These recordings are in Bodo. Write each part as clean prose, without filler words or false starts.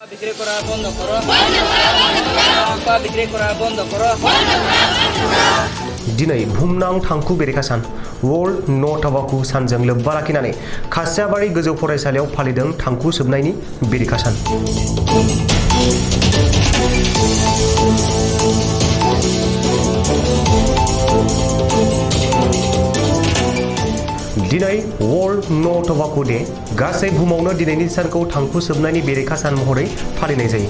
বিক্রি করা বন্ধ করো। বিক্রি করা বন্ধ করো। दिनै बुहुमनां थांखु बेरेखा सान वर्ल्ड नो टबाकु सानजों लोब्बा लाखिनानै खासियाबारि गोजौ फरायसालियाव फालिदों थांखु सोबनायनि बेरेखा सान। दिनै वर्ल्ड नो टबाकु डे गासै बुहुमावनो दिनैनि सानखौ थांखु सोबनायनि बेरेखा सान महरै फालिनाय जायो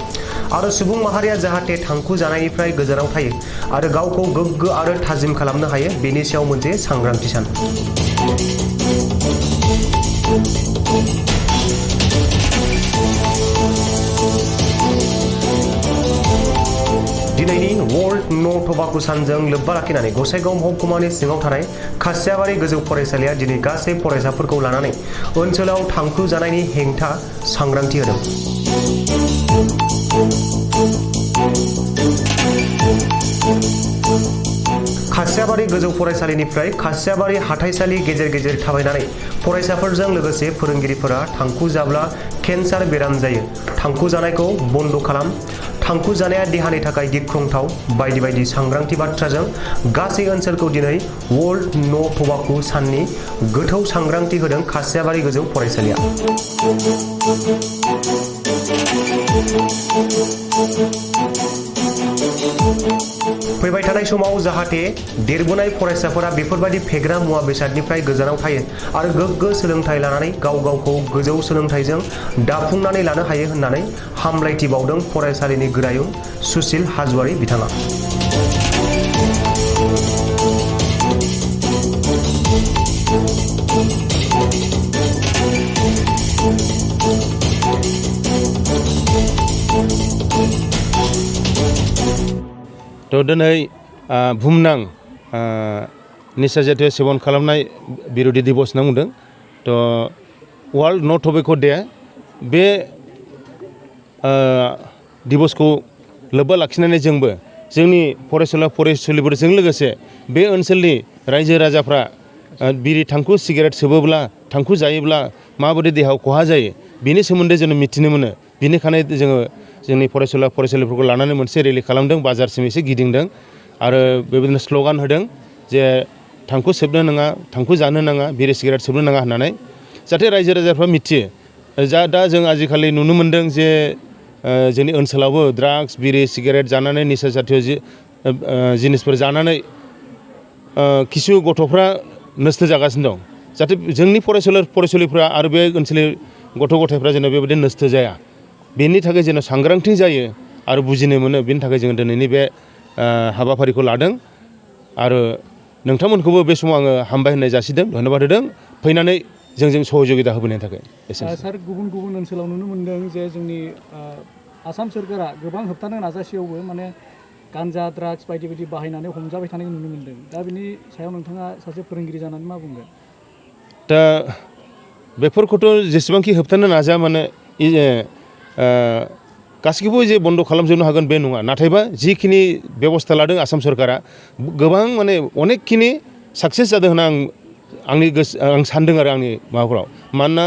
आरो सुबुं माहारिया जाहाथे थांखु जानायनिफ्राय गोजानाव थायो आरो गावखौ गोग्गो आरो थाजिम खालामनो हायो बेनि सायाव मोनसे सांग्रांथि सान। दिनैनि वर्ल्ड नो टबाकु सानजों लोब्बा लाखिनानै गसाइगाव महकुमानि सिङाव थानाय खासियाबारि गोजौ फरायसालिया दिनै गासै फरायसाफोरखौ लानानै ओनसोलाव थांखु जानायनि हेंथा सांग्रांथि होदों। खासियाबारि गोजौ फरायसालिनिफ्राय खासियाबारि हाथाइसालि गेजेर गेजेर थाबायनानै फरायसाफोरजों लोगोसे फोरोंगिरिफोरा थांखु जाब्ला केन्सार बेराम जायो, थांखु जानायखौ बन्द खालाम, थांखु जानाया देहानि थाखाय गिख्रंथाव बायदि बायदि सांग्रांथि बाथ्राजों गासै ओनसोलखौ दिनै वर्ल्ड नो टबाकु साननि गोथौ सांग्रांथि होदों खासियाबारि गोजौ फरायसालिया। फैबाय थानाय समाव जाहाथे देरबोनाय फरायसाफोरा बेफोरबायदि फेग्रा मुवा बेसादनिफ्राय गोजानाव थायो आरो गोग्गो सोलोंथाइ लानानै गाव गावखौ गोजौ सोलोंथाइजों दाफुंनानै लानो हायो होननानै हामलायथि बावदों फरायसालिनि गोरायुं सुसिल हाज'वारि बिथाङा। तो दिनै बुहुमनां निसा जातीय सेवन खालामनाय बिरोधि दिवस होनना बुंदों। तो वर्ल्ड नो टबेक' डे बे दिवसखौ लोब्बा लाखिनानै जोंबो जोंनि फरायसुलिफोरजों लोगोसे बे ओनसोलनि रायजो राजाफ्रा बिरि थांखु सिगारेट सोबोब्ला थांखु जायोब्ला माबायदि देहायाव खहा जायो बिनि सोमोन्दै जों मिथिनो मोनो। बिनिखायनो जोङो जोंनि फरायसुलिफोरखौ लानानै मोनसे रेलि खालामदों, बाजारसिम एसे गिदिंदों आरो बेबायदिनो स्ल'गान होदों जे थांखु सोबनो नाङा, थांखु जानो नाङा, बिरि सिगारेट सोबनो नाङा होननानै जाहाथे रायजो राजाफ्रा मिथियो। दा जों आजिखालि नुनो मोन्दों जे जोंनि ओनसोलावबो ड्राग्स बिरि सिगारेट जानानै निसा जातीय जिनिसफोर जानानै किसु गथ'फ्रा नस्थ' जागासिनो दं। जाहाथे जोंनि फरायसुलिफ्रा आरो बे ओनसोलनि गथ' गथायफ्रा जेन' बेबायदि नस्थ' जाया बेनि थाखाय जेन' सांग्रांथि जायो आरो बुजिनो मोनो बेनि थाखाय जोङो दिनैनि बे हाबाफारिखौ लादों आरो नोंथांमोनखौबो बे समाव आङो हामबाय होननाय जासिदों, धन्यबाद होदों फैनानै जोंजों सहयोगिता होबोनायनि थाखाय। सार गुबुन गुबुन ओनसोलाव नुनो मोन्दों जे जोंनि आसाम सोरखारा गोबां होबथानो नाजासेयावबो माने गान्जा ड्राग्स बायदि बायदि बाहायनानै हमजाबाय थानायखौ नुनो मोन्दों। दा बिनि सायाव नोंथाङा सासे फोरोंगिरि जानानै मा बुंगोन? दा बेफोरखौथ' जेसेबांखि होबथानो नाजा माने गासैखौबो जे बन्द खालामजोबनो हागोन बे नङा, नाथायबा जिखिनि बेबस्था लादों आसाम सरकारा गोबां माने अनेकखिनि साक्सेस जादों होनना आं सान्दों आरो आंनि माबाफोराव। मानोना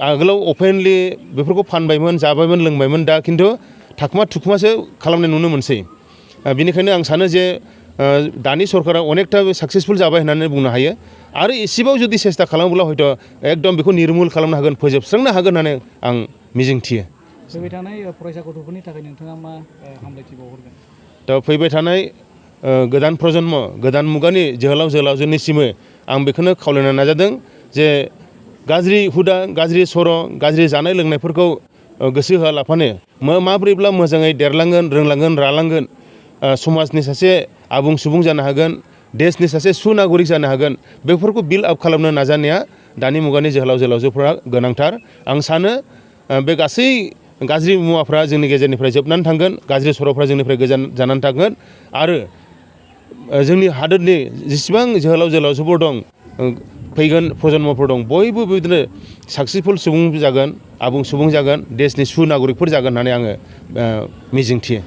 आगोलाव अपेनलि बेफोरखौ फानबायमोन, जाबायमोन, लोंबायमोन, दा खिन्थु थाखुमा थुखुमासो खालामनाय नुनो मोनसै। बेनिखायनो आं सानो जे दानि सरकारा अनेकथा साक्सेसफुल जाबाय होननानै बुंनो हायो आरो एसेबाव जुदि सेस्था खालामोब्ला हयथ' एकदम बेखौ निर्मुल खालामनो हागोन, फोजोबस्रांनो हागोन होननानै आं मिजिंथियो। फैबाय थानाय फरायसा गथ'फोरनि थाखाय नोंथाङा मा हामलायथि बावहरगोन? दा फैबाय थानाय गोदान प्रजन्म, गोदान मुगानि जोहोलाव जोहोलावजोनिसिमबो आं बेखौनो खावलायनो नाजादों जे गाज्रि हुदा, गाज्रि सर', गाज्रि जानाय लोंनायफोरखौ गोसो होआलाफानो माब्रैब्ला मोजाङै देरलांगोन, रोंलांगोन, रालांगोन, समाजनि सासे आबुं सुबुं जानो हागोन, देशनि सासे सुनागरिक जानो हागोन, बेफोरखौ बिल्ड आप खालामनो नाजानाया दानि मुगानि जोहोलाव जोहोलावजोफोरा गोनांथार। आं सानो बे गासै गाज्रि मुवाफ्रा जोंनि गेजेरनिफ्राय जोबनानै थांगोन, गाज्रि सर'फ्रा जोंनिफ्राय गोजान जानानै थांगोन आरो जोंनि हादोरनि जेसेबां जोहोलाव जोहोलावजोफोर दं, फैगोन प्रजन्मफोर दं, बयबो बेबायदिनो साक्सेसफुल सुबुं जागोन, आबुं सुबुं जागोन, देशनि सुनागरिकफोर जागोन होननानै आङो मिजिंथियो।